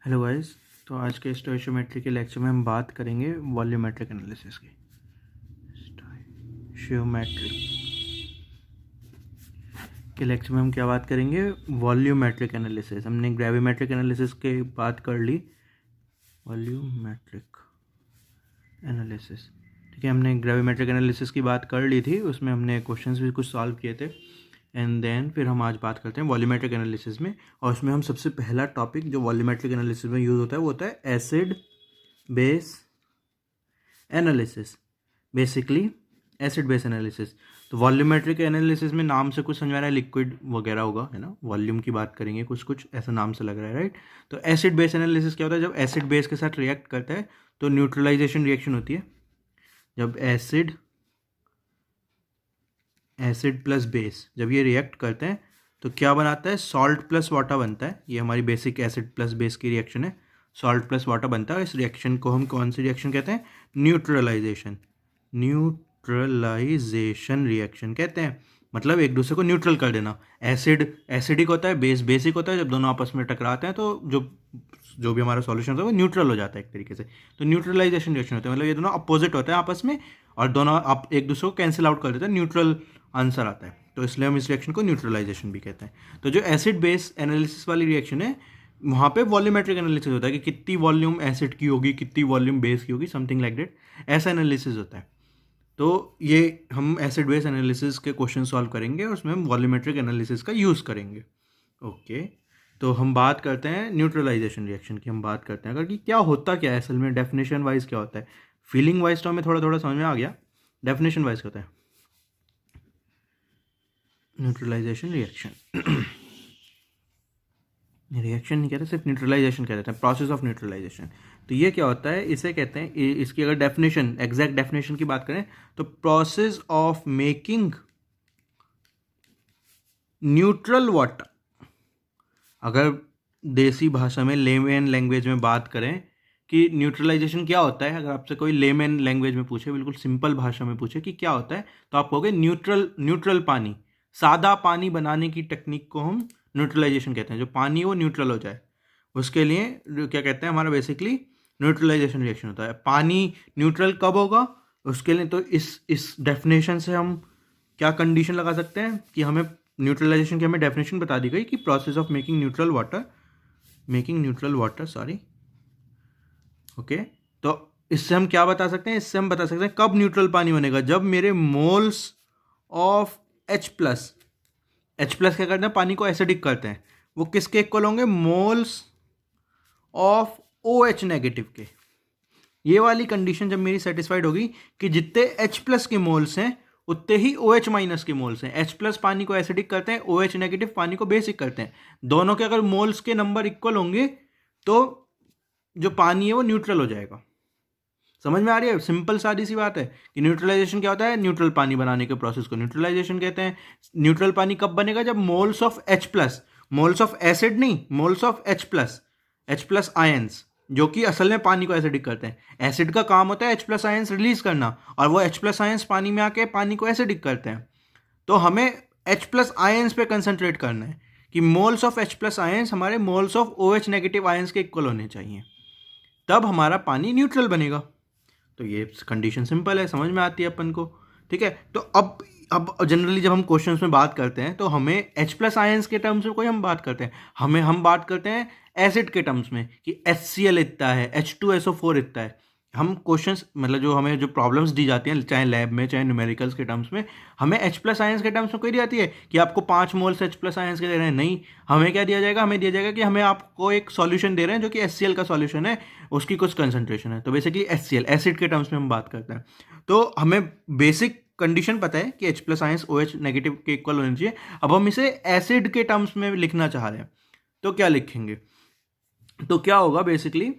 Hello guys. तो आज के स्टोइशियोमेट्री के लेक्चर में हम बात करेंगे वॉल्यूमेट्रिक एनालिसिस की। स्टोइशियोमेट्री के लेक्चर में हम क्या बात करेंगे? Volumetric analysis. हमने ग्रेविमेट्रिक एनालिसिस की बात कर ली, वॉल्यूमेट्रिक एनालिसिस। ठीक है, हमने ग्रेविमेट्रिक एनालिसिस की बात कर ली थी, उसमें हमने क्वेश्चंस भी कुछ सॉल्व किए थे। एंड देन फिर हम आज बात करते हैं वॉल्यूमेट्रिक एनालिसिस में, और उसमें हम सबसे पहला टॉपिक जो वॉल्यूमेट्रिक एनालिसिस में यूज़ होता है वो होता है acid base analysis. Basically acid base analysis. तो वॉल्यूमेट्रिक एनालिसिस में नाम से कुछ समझ आ रहा है, लिक्विड वगैरह होगा, है ना, वॉल्यूम की बात करेंगे, कुछ कुछ ऐसा नाम से लग रहा है, राइट। तो एसिड बेस एनालिसिस क्या होता है? जब एसिड बेस के साथ रिएक्ट करता है तो न्यूट्रलाइजेशन रिएक्शन होती है। जब एसिड प्लस बेस जब ये रिएक्ट करते हैं तो क्या बनाता है? सॉल्ट प्लस वाटर बनता है। ये हमारी बेसिक एसिड प्लस बेस की रिएक्शन है, सॉल्ट प्लस वाटर बनता है। इस रिएक्शन को हम कौन सी रिएक्शन कहते हैं? न्यूट्रलाइजेशन रिएक्शन कहते हैं। मतलब एक दूसरे को न्यूट्रल कर देना। एसिड एसिडिक होता है, बेस बेसिक होता है। जब दोनों आपस में टकराते हैं तो जो भी हमारा सॉल्यूशन होता है वो न्यूट्रल हो जाता है एक तरीके से। तो न्यूट्रलाइजेशन रिएक्शन होता है, मतलब ये दोनों अपोजिट होते हैं आपस में और दोनों आप एक दूसरे को कैंसिल आउट कर देते हैं, न्यूट्रल आंसर आता है। तो इसलिए हम इस रिएक्शन को न्यूट्रलाइजेशन भी कहते हैं। तो जो एसिड बेस एनालिसिस वाली रिएक्शन है वहाँ पे वॉल्यूमेट्रिक एनालिसिस होता है कि कितनी वॉल्यूम एसिड की होगी, कितनी वॉल्यूम बेस की होगी, समथिंग लाइक दैट, ऐसा एनालिसिस होता है। तो ये हम एसिड बेस एनालिसिस के क्वेश्चन सॉल्व करेंगे और उसमें हम वॉल्यूमेट्रिक एनालिसिस का यूज़ करेंगे। ओके, तो हम बात करते हैं न्यूट्रलाइजेशन रिएक्शन की। हम बात करते हैं अगर कि क्या होता क्या है असल में, डेफिनेशन वाइज क्या होता है। फीलिंग वाइज तो हमें थोड़ा थोड़ा समझ में आ गया, डेफिनेशन वाइज क्या होता है न्यूट्रलाइजेशन रिएक्शन। रिएक्शन नहीं कहते, सिर्फ न्यूट्रलाइजेशन कहते हैं, प्रोसेस ऑफ न्यूट्रलाइजेशन। तो ये क्या होता है, इसे कहते हैं, इसकी अगर डेफिनेशन, एग्जैक्ट डेफिनेशन की बात करें तो process of making neutral water. अगर देसी भाषा में, लेमैन लैंग्वेज में बात करें कि न्यूट्रलाइजेशन क्या होता है, अगर आपसे कोई लेमैन लैंग्वेज में पूछे, बिल्कुल सिंपल भाषा में पूछे कि क्या होता है, तो आप कहोगे न्यूट्रल पानी, सादा पानी बनाने की टेक्निक को हम न्यूट्रलाइजेशन कहते हैं। जो पानी है वो न्यूट्रल हो जाए, उसके लिए क्या कहते हैं, हमारा बेसिकली न्यूट्रलाइजेशन रिएक्शन होता है। पानी न्यूट्रल कब होगा उसके लिए, तो इस डेफिनेशन से हम क्या कंडीशन लगा सकते हैं कि हमें न्यूट्रलाइजेशन की हमें डेफिनेशन बता दी गई कि process of making neutral water, sorry. Okay, तो इससे हम क्या बता सकते हैं? इससे हम बता सकते हैं कब न्यूट्रल पानी बनेगा, जब मेरे मोल्स ऑफ H प्लस क्या करते हैं? पानी को एसिडिक करते हैं। वो किसके इक्वल होंगे? मोल्स ऑफ OH नेगेटिव के। ये वाली कंडीशन जब मेरी सेटिस्फाइड होगी कि जितने H प्लस के मोल्स हैं उतने ही OH माइनस के मोल्स हैं। H प्लस पानी को एसिडिक करते हैं, OH नेगेटिव पानी को बेसिक करते हैं। दोनों के अगर मोल्स के नंबर इक्वल होंगे तो जो पानी है वो न्यूट्रल हो जाएगा। समझ में आ रही है? सिंपल सादी सी बात है कि न्यूट्रलाइजेशन क्या होता है? न्यूट्रल पानी बनाने के प्रोसेस को न्यूट्रलाइजेशन कहते हैं। न्यूट्रल पानी कब बनेगा? जब moles of H plus, moles of acid नहीं, moles of H plus ions, जो कि असल में पानी को एसिडिक करते हैं। एसिड का काम होता है H प्लस आयंस रिलीज करना, और वो H प्लस आयंस पानी में आके पानी को एसिडिक करते हैं। तो हमें H प्लस आयंस पे कंसंट्रेट करना है कि moles of H plus ions हमारे moles of OH negative ions के इक्वल होने चाहिए, तब हमारा पानी न्यूट्रल बनेगा। तो ये कंडीशन सिंपल है, समझ में आती है अपन को, ठीक है। तो अब जनरली जब हम क्वेश्चंस में बात करते हैं तो हमें H प्लस आयंस के टर्म्स में कोई हम बात करते हैं, हम बात करते हैं एसिड के टर्म्स में कि HCl इतना है, H2SO4 इतना है। हम क्वेश्चंस, मतलब जो हमें जो प्रॉब्लम्स दी जाती हैं, चाहे लैब में चाहे न्यूमेरिकल्स के टर्म्स में, हमें H प्लस आयंस के टर्म्स में कोई दी जाती है कि आपको 5 मोल्स H प्लस आयंस के दे रहे हैं। नहीं, हमें क्या दिया जाएगा? हमें दिया जाएगा कि हमें आपको एक सॉल्यूशन दे रहे हैं जो कि HCl का सॉल्यूशन है, उसकी कुछ कंसंट्रेशन है। तो बेसिकली HCl, एसिड के टर्म्स में हम बात करते हैं। तो हमें बेसिक कंडीशन पता है कि H plus ions OH negative के इक्वल होने चाहिए। अब हम इसे एसिड के टर्म्स में लिखना चाह रहे हैं, तो क्या लिखेंगे? तो क्या होगा बेसिकली,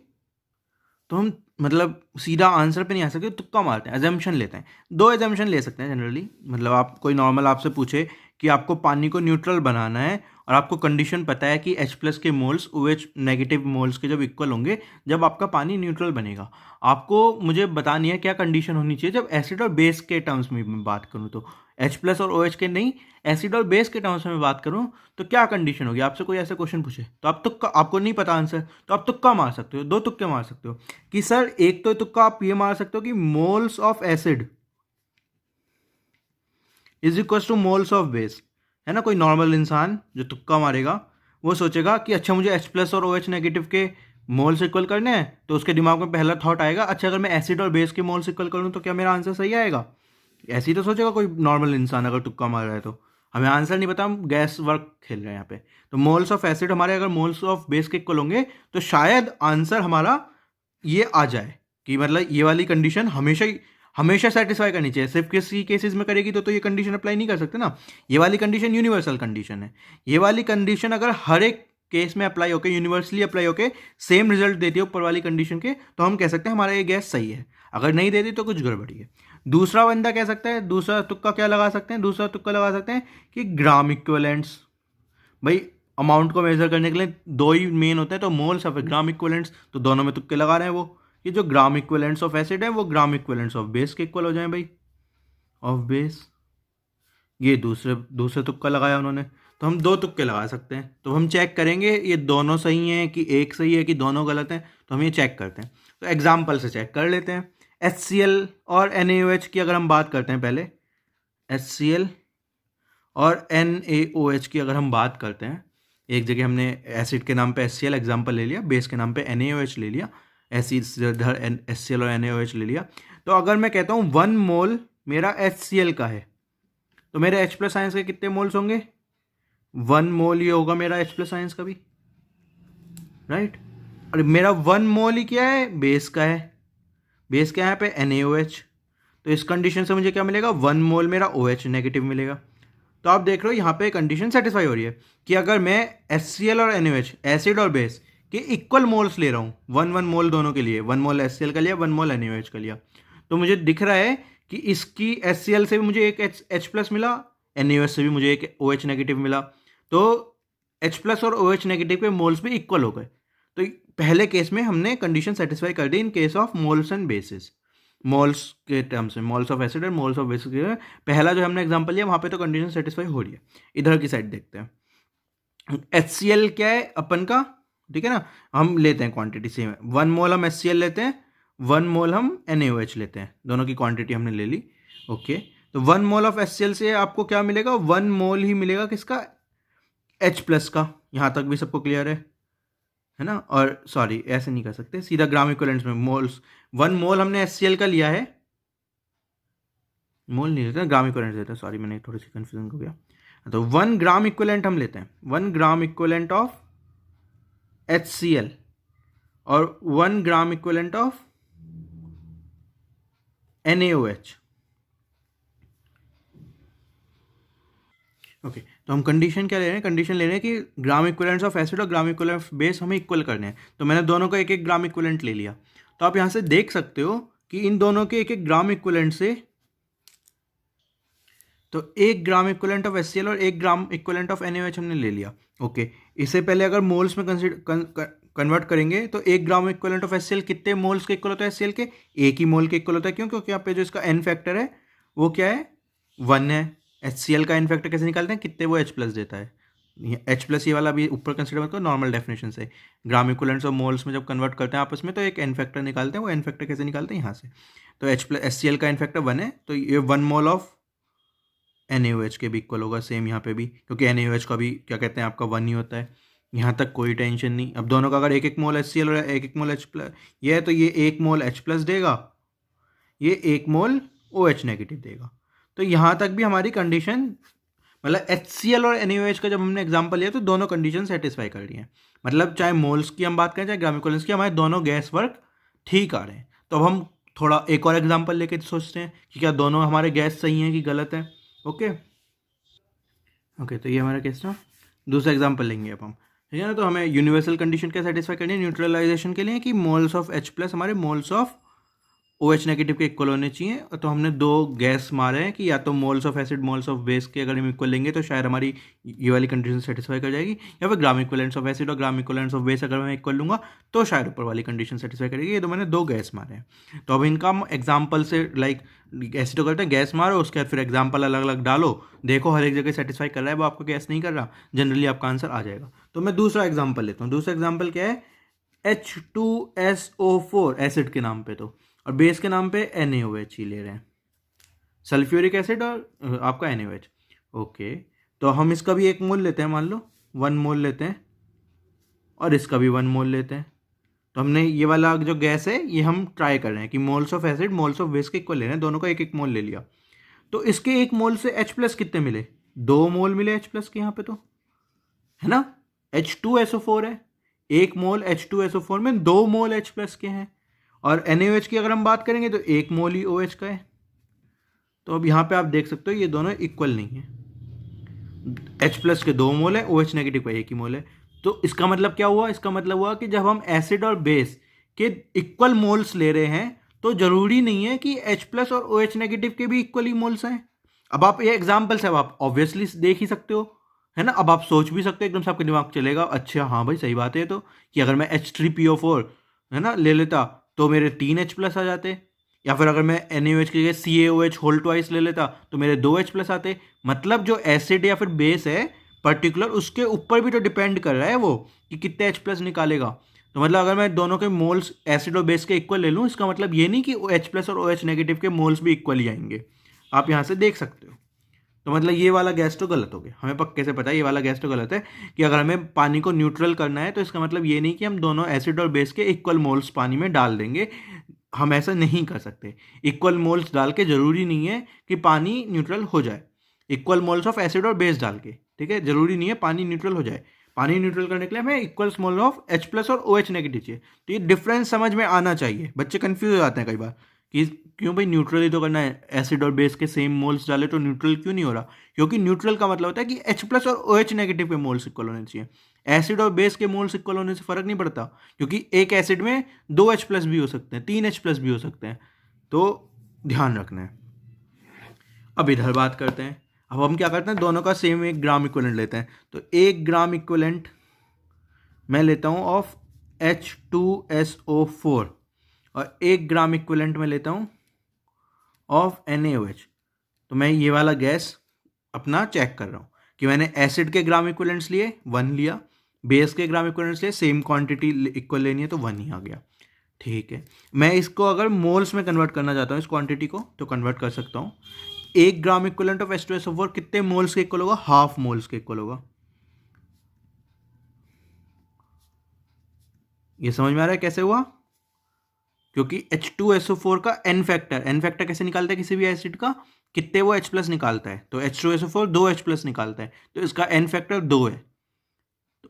तो हम मतलब सीधा आंसर पे नहीं आ सकते, तुक्का मारते हैं, एजम्पशन लेते हैं। 2 एजम्पशन ले सकते हैं जनरली। मतलब आप कोई नॉर्मल आपसे पूछे कि आपको पानी को न्यूट्रल बनाना है और आपको कंडीशन पता है कि H प्लस के मोल्स OH नेगेटिव मोल्स के जब इक्वल होंगे, जब आपका पानी न्यूट्रल बनेगा। आपको मुझे बतानी है क्या कंडीशन होनी चाहिए जब एसिड और बेस के टर्म्स में मैं बात करूँ तो, H प्लस और OH के नहीं, एसिड और बेस के टर्म्स में बात करूँ तो क्या कंडीशन होगी। आपसे कोई ऐसा क्वेश्चन पूछे तो आप तुक्का, आपको नहीं पता आंसर, तो आप तुक्का मार सकते हो, 2 तुक्के मार सकते हो कि सर एक तो तुक्का आप ये मार सकते हो कि moles of acid is equal two moles of base, है ना। कोई नॉर्मल इंसान जो तुक्का मारेगा वो सोचेगा कि अच्छा मुझे H प्लस और OH नेगेटिव के मोल्स इक्वल करने हैं, तो उसके दिमाग में पहला थॉट आएगा अच्छा अगर मैं एसिड और बेस के मोल्स इक्वल करूँ तो क्या मेरा आंसर सही आएगा। ऐसे ही तो सोचेगा कोई नॉर्मल इंसान अगर तुक्का मार रहा है तो। हमें आंसर नहीं पता, हम गैस वर्क खेल रहे हैं यहाँ पे। तो मोल्स ऑफ एसिड हमारे अगर मोल्स ऑफ बेस के इक्वल होंगे तो शायद आंसर हमारा ये आ जाए कि मतलब ये वाली कंडीशन हमेशा सेटिस्फाई करनी चाहिए। सिर्फ किसी केसेस में करेगी तो ये कंडीशन अप्लाई नहीं कर सकते ना। ये वाली कंडीशन यूनिवर्सल कंडीशन है। ये वाली कंडीशन अगर हर एक केस में अप्लाई होकर, यूनिवर्सली अप्लाई होकर सेम रिजल्ट देती है ऊपर वाली कंडीशन के, तो हम कह सकते हैं हमारा ये गैस सही है। अगर नहीं देती तो कुछ गड़बड़ी है। दूसरा बंदा कह सकता है, दूसरा तुक्का क्या लगा सकते हैं, दूसरा तुक्का लगा सकते हैं कि ग्राम इक्विवेलेंट्स। भाई अमाउंट को मेजर करने के लिए 2 ही मेन होते हैं, तो मोल्स ऑफ ग्राम इक्विवेलेंट्स, तो दोनों में तुक्के लगा रहे हैं वो। ये जो ग्राम इक्विवेलेंट्स ऑफ एसिड है वो ग्राम इक्विवेलेंट्स ऑफ बेस के इक्वल हो जाए भाई, ऑफ बेस। ये दूसरे तुक्का लगाया उन्होंने, तो हम 2 तुक्के लगा सकते हैं। तो हम चेक करेंगे ये दोनों सही हैं कि एक सही है कि दोनों गलत हैं, तो हम ये चेक करते हैं। तो एग्जाम्पल से चेक कर लेते हैं। HCl और NaOH की अगर हम बात करते हैं, पहले HCl और NaOH की अगर हम बात करते हैं, एक जगह हमने एसिड के नाम पे HCl एग्जाम्पल ले लिया, बेस के नाम पे NaOH ले लिया, एसिड HCl और NaOH ले लिया। तो अगर मैं कहता हूँ 1 मोल मेरा HCl का है, तो मेरे H प्लस आयंस के कितने मोल्स होंगे, 1 मोल ये होगा मेरा H प्लस आयंस का भी, राइट। और मेरा 1 मोल ही क्या है, बेस का है। बेस क्या है यहाँ पे, NaOH। तो इस कंडीशन से मुझे क्या मिलेगा, 1 मोल मेरा OH नेगेटिव मिलेगा। तो आप देख रहे हो यहाँ पे कंडीशन सेटिस्फाई हो रही है कि अगर मैं HCl और NaOH एसिड और बेस के इक्वल मोल्स ले रहा हूँ, 1 मोल दोनों के लिए, 1 मोल HCl का लिया, 1 मोल NaOH का लिया, तो मुझे दिख रहा है कि इसकी HCl से भी मुझे एक H प्लस मिला, NaOH से भी मुझे एक OH नेगेटिव मिला। तो H प्लस और OH नेगेटिव के मोल्स भी इक्वल हो गए। तो पहले केस में हमने कंडीशन सेटिस्फाई कर दी in case of moles and bases, moles के टर्म्स में, मोल्स ऑफ एसिड और मोल्स ऑफ बेसिस के। पहला जो हमने एग्जांपल लिया वहाँ पे तो कंडीशन सेटिस्फाई हो रही है। इधर की साइड देखते हैं, HCl क्या है अपन का, ठीक है ना। हम लेते हैं क्वांटिटी सेम है, 1 मोल हम HCl लेते हैं, 1 मोल हम NaOH लेते हैं, दोनों की क्वांटिटी हमने ले ली। ओके, तो 1 मोल ऑफ HCl से आपको क्या मिलेगा, 1 मोल ही मिलेगा किसका, H प्लस का। यहाँ तक भी सबको क्लियर है ना। और सॉरी ऐसे नहीं कर सकते, सीधा ग्राम इक्विवेलेंट्स में मोल्स, 1 मोल हमने HCl का लिया है, मोल नहीं लेते, ग्राम इक्विवेलेंट लेते हैं, सॉरी मैंने थोड़ी सी कंफ्यूजन हो गया। तो 1 ग्राम इक्विवेलेंट हम लेते हैं, 1 ग्राम इक्विवेलेंट ऑफ HCl और 1 gram equivalent of NaOH। Okay, तो हम कंडीशन क्या ले रहे हैं, कंडीशन ले रहे हैं कि ग्राम इक्विवेलेंट्स ऑफ एसिड और ग्राम इक्विवेलेंट ऑफ बेस हमें इक्वल करने हैं। तो मैंने दोनों का एक एक ग्राम इक्विवेलेंट ले लिया। तो आप यहाँ से देख सकते हो कि इन दोनों के एक एक ग्राम इक्विवेलेंट से, तो 1 ग्राम इक्विवेलेंट ऑफ HCl और 1 ग्राम इक्विवेलेंट ऑफ NaOH हमने ले लिया। ओके, इससे पहले अगर मोल्स में कन्वर्ट करेंगे तो 1 ग्राम इक्विवेलेंट ऑफ HCl कितने मोल्स के इक्वल होता है, HCl के 1 ही मोल के इक्वल होता है। क्यों, क्योंकि यहाँ पे जो इसका N फैक्टर है वो क्या है, 1 है। HCl का N फैक्टर कैसे निकालते हैं, कितने वो H प्लस देता है, H प्लस ये वाला भी ऊपर कंसिडर करो नॉर्मल डेफिनेशन से। ग्राम इक्विवेलेंट्स और मोल्स में जब कन्वर्ट करते हैं आपस में तो एक N फैक्टर निकालते हैं, वो N फैक्टर कैसे निकालते हैं यहाँ से। तो HCl का N फैक्टर 1 है, तो ये 1 मोल ऑफ NaOH के भी इक्वल होगा, सेम यहाँ पे भी, क्योंकि NaOH का भी क्या कहते हैं आपका 1 ही होता है। यहाँ तक कोई टेंशन नहीं। अब दोनों का अगर 1 मोल HCl और 1 मोल H प्लस ये है, तो ये 1 मोल H प्लस देगा, ये 1 मोल OH नेगेटिव देगा। तो यहाँ तक भी हमारी कंडीशन, मतलब HCl और NaOH का जब हमने एग्जांपल लिया तो दोनों कंडीशन सेटिस्फाई कर रही हैं। मतलब चाहे मोल्स की हम बात करें चाहे ग्राम इक्विवेलेंट्स की, हमारे दोनों गैस वर्क ठीक आ रहे हैं। तो अब हम थोड़ा एक और एग्जांपल लेके सोचते हैं कि क्या दोनों हमारे गैस सही हैं कि गलत है। ओके, तो ये हमारा केस था। दूसरा एग्जांपल लेंगे अब हम, ठीक है ना। तो हमें यूनिवर्सल कंडीशन क्या सेटिस्फाई करनी है न्यूट्रलाइजेशन के लिए कि मोल्स ऑफ H प्लस हमारे मोल्स ऑफ OH नेगेटिव के इक्वल होने चाहिए। तो हमने दो गैस मारे हैं कि या तो moles of acid moles of base के अगर हम इक्वल लेंगे तो शायद हमारी ये वाली कंडीशन सेटिस्फाई कर जाएगी, या फिर ग्राम इक्वलेंट्स ऑफ एसिड और ग्राम इक्वलेंट्स ऑफ बेस अगर मैं इक्वल लूँगा तो शायद ऊपर वाली कंडीशन सेटिस्फाई करेगी। ये तो मैंने दो गैस मारे हैं। तो अब इनका हम एग्जाम्पल से लाइक ऐसे तो करते हैं, गैस मारो उसके बाद फिर एग्जाम्पल अलग अलग डालो, देखो हर एक जगह सेटिस्फाई कर रहा है वो आपको गैस नहीं कर रहा, जनरली आपका आंसर आ जाएगा। तो मैं दूसरा एग्जाम्पल लेता हूँ। दूसरा एग्जाम्पल क्या है, H2SO4 एसिड के नाम पे, तो और बेस के नाम पे NaOH ही ले रहे हैं, सल्फ्यूरिक एसिड और आपका NaOH। ओके, तो हम इसका भी 1 मोल लेते हैं, मान लो 1 मोल लेते हैं, और इसका भी 1 मोल लेते हैं। तो हमने ये वाला जो गैस है ये हम ट्राई कर रहे हैं कि moles of acid moles of base के इक्वल ले रहे हैं, दोनों का 1-1 मोल ले लिया। तो इसके 1 मोल से H+ कितने मिले, 2 मोल मिले H+ के यहाँ पे, तो है ना, H2SO4 है, 1 मोल H2SO4 में 2 मोल H+ के हैं, और NaOH की अगर हम बात करेंगे तो 1 मोल ही OH का है। तो अब यहाँ पे आप देख सकते हो ये दोनों इक्वल नहीं है, H+ के 2 मोल है, OH नेगेटिव का 1 ही मोल है। तो इसका मतलब क्या हुआ, इसका मतलब हुआ कि जब हम एसिड और बेस के इक्वल मोल्स ले रहे हैं तो जरूरी नहीं है कि H+ और OH नेगेटिव के भी इक्वल ही मोल्स हैं। अब आप ये एग्जाम्पल से अब आप ऑब्वियसली देख ही सकते हो, है ना, अब आप सोच भी सकते हो, एकदम से आपके दिमाग चलेगा, अच्छा हाँ भाई सही बात है, तो कि अगर मैं H3PO4 है ना ले लेता तो मेरे 3 H+ आ जाते, या फिर अगर मैं NaOH की जगह CaOH होल ट्वाइस ले लेता तो मेरे 2 H+ आते। मतलब जो एसिड या फिर बेस है पर्टिकुलर उसके ऊपर भी तो डिपेंड कर रहा है वो कि कितने H+ निकालेगा। तो मतलब अगर मैं दोनों के मोल्स एसिड और बेस के इक्वल ले लूँ, इसका मतलब ये नहीं कि H+ और OH नेगेटिव के मोल्स भी इक्वल ही आएंगे, आप यहाँ से देख सकते हो। तो मतलब ये वाला गैस तो गलत हो गया, हमें पक्के से पता है ये वाला गैस तो गलत है कि अगर हमें पानी को न्यूट्रल करना है तो इसका मतलब ये नहीं कि हम दोनों एसिड और बेस के इक्वल मोल्स पानी में डाल देंगे, हम ऐसा नहीं कर सकते। इक्वल मोल्स डाल के जरूरी नहीं है कि पानी न्यूट्रल हो जाए, इक्वल मोल्स ऑफ एसिड और बेस डाल के, ठीक है, जरूरी नहीं है पानी न्यूट्रल हो जाए। पानी न्यूट्रल करने के लिए हमें इक्वल मोल ऑफ H+ और OH नेगेटिव चाहिए। तो ये डिफरेंस समझ में आना चाहिए, बच्चे कंफ्यूज हो जाते हैं कई बार कि क्यों भाई न्यूट्रल ही तो करना है, एसिड और बेस के सेम मोल्स डाले तो न्यूट्रल क्यों नहीं हो रहा, क्योंकि न्यूट्रल का मतलब होता है कि H+ और OH नेगेटिव के मोल्स इक्वल होने चाहिए। एसिड और बेस के मोल्स इक्वल होने से फर्क नहीं पड़ता, क्योंकि एक एसिड में 2 H+ भी हो सकते हैं, 3 H+ भी हो सकते हैं, तो ध्यान रखना है। अब इधर बात करते हैं, अब हम क्या करते हैं, दोनों का सेम 1 ग्राम इक्विवेलेंट लेते हैं। तो 1 ग्राम इक्विवेलेंट मैं लेता हूँ ऑफ H2SO4 और 1 ग्राम इक्विवेलेंट में लेता हूँ ऑफ NaOH। तो मैं ये वाला गैस अपना चेक कर रहा हूँ कि मैंने एसिड के ग्राम इक्विवेलेंट्स लिए 1 लिया, बेस के ग्राम इक्विवेलेंट्स लिए सेम क्वांटिटी इक्वल लेनी है तो 1 ही आ गया, ठीक है। मैं इसको अगर मोल्स में कन्वर्ट करना चाहता हूँ इस क्वांटिटी को तो कन्वर्ट कर सकता हूँ। 1 ग्राम इक्विवेलेंट ऑफ H2SO4 कितने मोल्स के इक्वल होगा, हाफ मोल्स के इक्वल होगा। ये समझ में आ रहा है कैसे हुआ, क्योंकि H2SO4 का n फैक्टर कैसे निकालता है किसी भी एसिड का, कितने वो H+ निकालता है, तो H2SO4 2 H+ निकालता है, तो इसका n फैक्टर 2 है।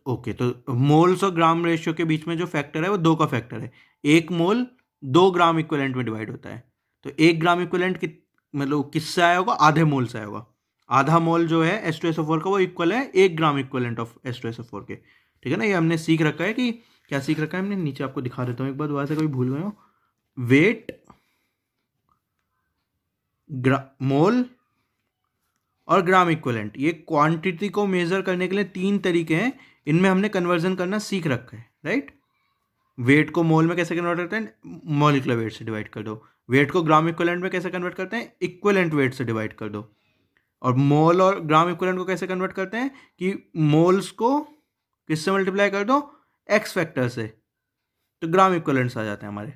ओके, तो मोल्स और ग्राम रेशियो के बीच में जो फैक्टर है वो 2 का फैक्टर है। 1 मोल 2 ग्राम इक्विवेलेंट में डिवाइड होता है, तो 1 ग्राम इक्विवेलेंट मतलब किससे आया होगा, आधे मोल से आया होगा। आधा मोल जो है H2SO4 का वो इक्वल है 1 ग्राम इक्विवेलेंट ऑफ H2SO4 के, ठीक है ना। ये हमने सीख रखा है कि क्या सीख रखा है हमने, नीचे आपको दिखा देता हूँ एक बार दोबारा से, कोई भूल गए हो। वेट, मोल और ग्राम इक्विवेलेंट, ये क्वांटिटी को मेजर करने के लिए 3 तरीके हैं, इनमें हमने कन्वर्जन करना सीख रखा है, राइट। वेट को मोल में कैसे कन्वर्ट करते हैं, मॉलिक्यूलर वेट से डिवाइड कर दो। वेट को ग्राम इक्विवेलेंट में कैसे कन्वर्ट करते हैं, इक्विवेलेंट वेट से डिवाइड कर दो। और मोल और ग्राम इक्विवेलेंट को कैसे कन्वर्ट करते हैं कि मोल्स को किससे मल्टीप्लाई कर दो, एक्स फैक्टर से, तो ग्राम इक्विवेलेंट्स आ जाते हैं हमारे।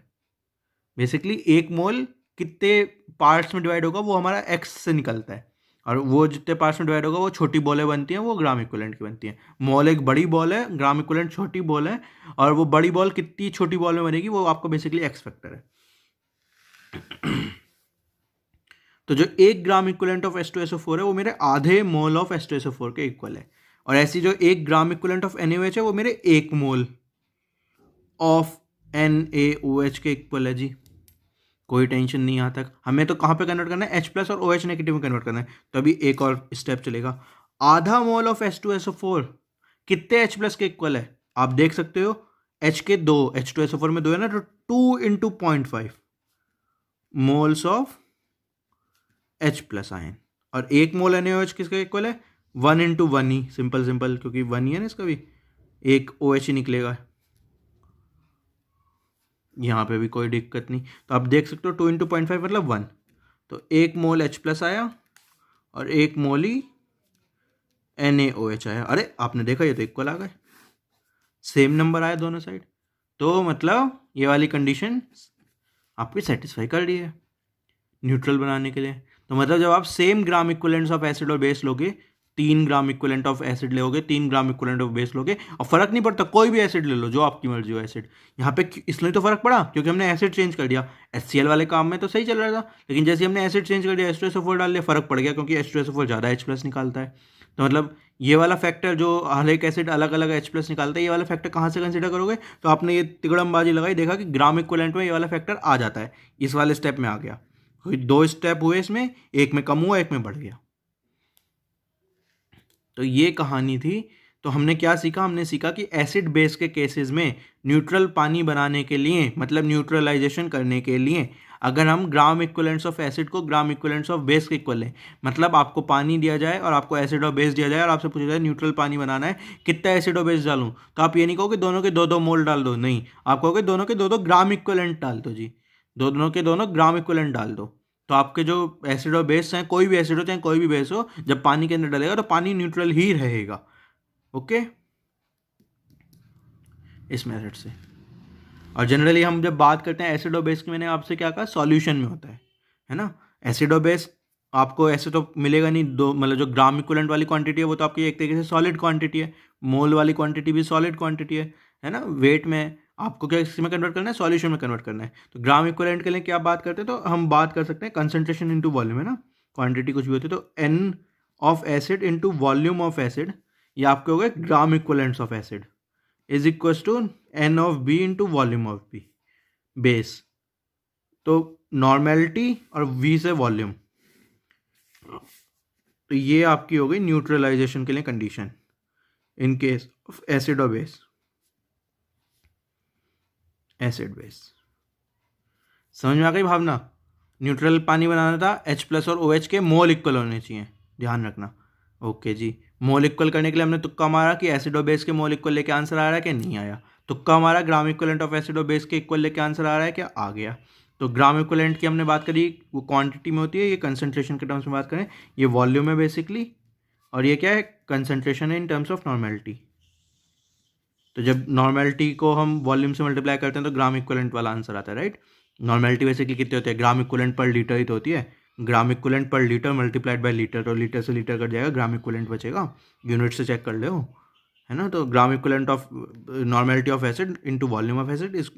बेसिकली 1 मोल कितने पार्ट्स में डिवाइड होगा वो हमारा एक्स से निकलता है, और वो जितने पार्ट्स में डिवाइड होगा वो छोटी बॉलें बनती हैं, वो ग्राम इक्विवेलेंट की बनती हैं। मोल एक बड़ी बॉल है, ग्राम इक्विवेलेंट छोटी बॉल है, और वो बड़ी बॉल कितनी छोटी बॉल में बनेगी वो आपको बेसिकली एक्स फैक्टर है। तो जो 1 ग्राम इक्विवेलेंट ऑफ H2SO4 है वो मेरे आधे मोल ऑफ H2SO4 के इक्वल है, और ऐसी जो 1 ग्राम इक्विवेलेंट ऑफ NaOH है वो मेरे 1 मोल ऑफ NaOH के इक्वल है जी। कोई टेंशन नहीं यहाँ तक। हमें तो कहाँ पे कन्वर्ट करना है, H+ और OH नेगेटिव में कन्वर्ट करना है, तो अभी एक और स्टेप चलेगा। आधा मोल ऑफ H2SO4 कितने H+ के इक्वल है, आप देख सकते हो H के 2, H2SO4 में 2 है ना, तो 2 × 0.5, moles of H plus ion, और 1 मोल NaOH किसका इक्वल है 1 × 1 ही, सिंपल क्योंकि 1 ही है ना इसका भी, एक OH ही निकलेगा, यहाँ पे भी कोई दिक्कत नहीं। तो आप देख सकते हो 2 × 0.5 मतलब 1, तो 1 मोल H प्लस आया और 1 मोल ही NaOH आया। अरे आपने देखा ये तो इक्वल आ गए, सेम नंबर आया दोनों साइड, तो मतलब ये वाली कंडीशन आपकी सेटिस्फाई कर रही है न्यूट्रल बनाने के लिए। तो मतलब जब आप same gram equivalents of acid और बेस लोगे, 3 ग्राम इक्विवेलेंट ऑफ एसिड लोगे, 3 ग्राम इक्विवेलेंट ऑफ बेस लोगे, और फर्क नहीं पड़ता कोई भी एसिड ले लो जो आपकी मर्जी हो एसिड, यहाँ पे इसलिए तो फर्क पड़ा क्योंकि हमने एसिड चेंज कर दिया। HCl वाले काम में तो सही चल रहा था, लेकिन जैसे हमने एसिड चेंज कर दिया H2SO4 डाल दिया, फर्क पड़ गया क्योंकि H2SO4 ज़्यादा H प्लस निकालता है। तो मतलब ये वाला फैक्टर जो हर एक एसिड अलग अलग H प्लस निकालता है, ये वाला फैक्टर कहाँ से कंसिडर करोगे, तो आपने ये तिगड़मबाजी लगाई, देखा कि ग्राम इक्विवेलेंट में ये वाला फैक्टर आ जाता है, इस वाले स्टेप में आ गया। कोई 2 स्टेप हुए इसमें, एक में कम हुआ एक में बढ़ गया। तो ये कहानी थी। तो हमने क्या सीखा, हमने सीखा कि एसिड बेस के केसेस में न्यूट्रल पानी बनाने के लिए, मतलब न्यूट्रलाइजेशन करने के लिए, अगर हम ग्राम इक्विवेलेंट्स ऑफ एसिड को ग्राम इक्विवेलेंट्स ऑफ बेस के इक्वल लें, मतलब आपको पानी दिया जाए और आपको एसिड और बेस दिया जाए और आपसे पूछा जाए न्यूट्रल पानी बनाना है, कितना एसिड और बेस डालूं, तो आप ये नहीं कहोगे दोनों के 2-2 मोल डाल दो, नहीं, आप कहोगे दोनों के 2-2 ग्राम इक्विवेलेंट डाल दो जी, दोनों के दोनों ग्राम इक्विवेलेंट डाल दो। तो आपके जो एसिड और बेस हैं, कोई भी एसिड हो चाहे कोई भी बेस हो, जब पानी के अंदर डलेगा तो पानी न्यूट्रल ही रहेगा। ओके, इस मेथड से। और जनरली हम जब बात करते हैं एसिड और बेस की, मैंने आपसे क्या कहा, सॉल्यूशन में होता है ना। एसिड और बेस आपको ऐसे तो मिलेगा नहीं, दो मतलब जो ग्राम इक्विवेलेंट वाली क्वांटिटी है वो तो आपकी एक तरीके से सॉलिड क्वांटिटी है, मोल वाली क्वांटिटी भी सॉलिड क्वांटिटी है ना। वेट में आपको क्या इसमें कन्वर्ट करना है, सॉल्यूशन में कन्वर्ट करना है। तो ग्राम इक्विवेलेंट के लिए क्या बात करते हैं, तो हम बात कर सकते हैं कंसंट्रेशन इनटू वॉल्यूम, है ना, क्वांटिटी कुछ भी होती है तो N of acid into volume of acid, ये आपके हो गए gram equivalents of acid, is equal to N of B into volume of B base. तो नॉर्मेलिटी और V से वॉल्यूम, तो ये आपकी हो गई न्यूट्रलाइजेशन के लिए condition in case of acid और बेस, एसिड बेस। समझ में आ गई भावना। न्यूट्रल पानी बनाना था, H प्लस और OH के मोल इक्वल होने चाहिए, ध्यान रखना। ओके जी, मोल इक्वल करने के लिए हमने तुक्का मारा कि एसिड और बेस के मोल इक्वल लेके आंसर आ रहा है कि नहीं आया, तुक्का मारा ग्राम इक्विवेलेंट ऑफ एसिड और बेस के इक्वल लेके आंसर आ रहा है क्या, आ गया। तो ग्राम इक्विवेलेंट की हमने बात करी, वो क्वांटिटी में होती है, ये कंसंट्रेशन के टर्म्स में बात करें, ये वॉल्यूम है बेसिकली, और ये क्या है, कंसंट्रेशन है इन टर्म्स ऑफ नॉर्मेलिटी। तो जब नॉर्मेलिटी को हम वॉल्यूम से मल्टीप्लाई करते हैं तो ग्राम इक्विवेलेंट वाला आंसर आता है, राइट। नॉर्मेलिटी बेसिकली कितने होते हैं, ग्राम इक्विवेलेंट पर लीटर ही तो होती है, ग्राम इक्विवेलेंट पर लीटर मल्टीप्लाइड बाय लीटर, तो लीटर से लीटर कट जाएगा, ग्राम इक्विवेलेंट बचेगा, यूनिट से चेक कर लो, है ना। तो gram equivalent of normality of acid into volume of acid इस,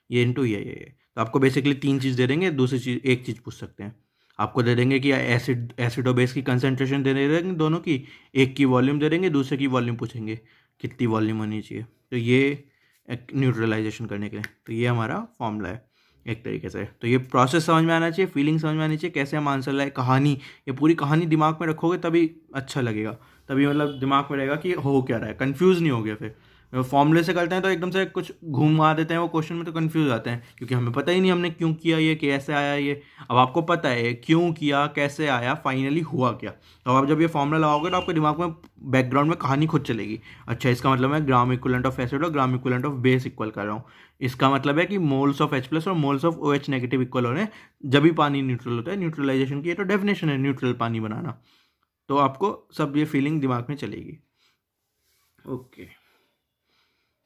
ये इनटू ये। तो आपको बेसिकली 3 चीज़ दे देंगे, दूसरी चीज़ एक चीज़ पूछ सकते हैं, आपको दे देंगे कि एसिड और बेस की कंसंट्रेशन दे देंगे दोनों की, एक की वॉल्यूम दे देंगे, दूसरे की वॉल्यूम पूछेंगे कितनी वॉल्यूम होनी चाहिए। तो ये न्यूट्रलाइजेशन करने के लिए, तो ये हमारा फॉर्मूला है एक तरीके से। तो ये प्रोसेस समझ में आना चाहिए, फीलिंग समझ में आनी चाहिए, कैसे हम आंसर लाए, कहानी, ये पूरी कहानी दिमाग में रखोगे तभी अच्छा लगेगा, तभी मतलब दिमाग में रहेगा कि हो क्या रहा है, कंफ्यूज नहीं हो गया। फिर फॉर्मूले से करते हैं तो एकदम से कुछ घुमा देते हैं वो क्वेश्चन में, तो कंफ्यूज आते हैं क्योंकि हमें पता ही नहीं हमने क्यों किया, ये कैसे आया ये। अब आपको पता है क्यों किया, कैसे आया, फाइनली हुआ क्या। तो आप जब ये फॉर्मूला लगाओगे तो आपके दिमाग में बैकग्राउंड में कहानी खुद चलेगी, अच्छा इसका मतलब मैं ग्राम इक्विवेलेंट ऑफ एसिड और gram equivalent of base equal कर रहा हूँ, इसका मतलब है कि मोल्स ऑफ H प्लस और moles of OH negative equal हो रहे हैं जब भी पानी न्यूट्रल होता है। न्यूट्रलाइजेशन की ये तो डेफिनेशन है न्यूट्रल पानी बनाना, तो आपको सब ये फीलिंग दिमाग में चलेगी। ओके,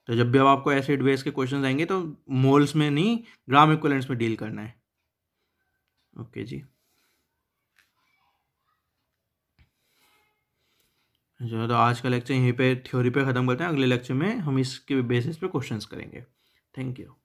तो जब भी अब आपको एसिड बेस के क्वेश्चन आएंगे तो मोल्स में नहीं, ग्राम इक्विवेलेंट्स में डील करना है। ओके जी, जो तो आज का लेक्चर यहीं पे थ्योरी पे ख़त्म करते हैं, अगले लेक्चर में हम इसके बेसिस पे क्वेश्चंस करेंगे। Thank you.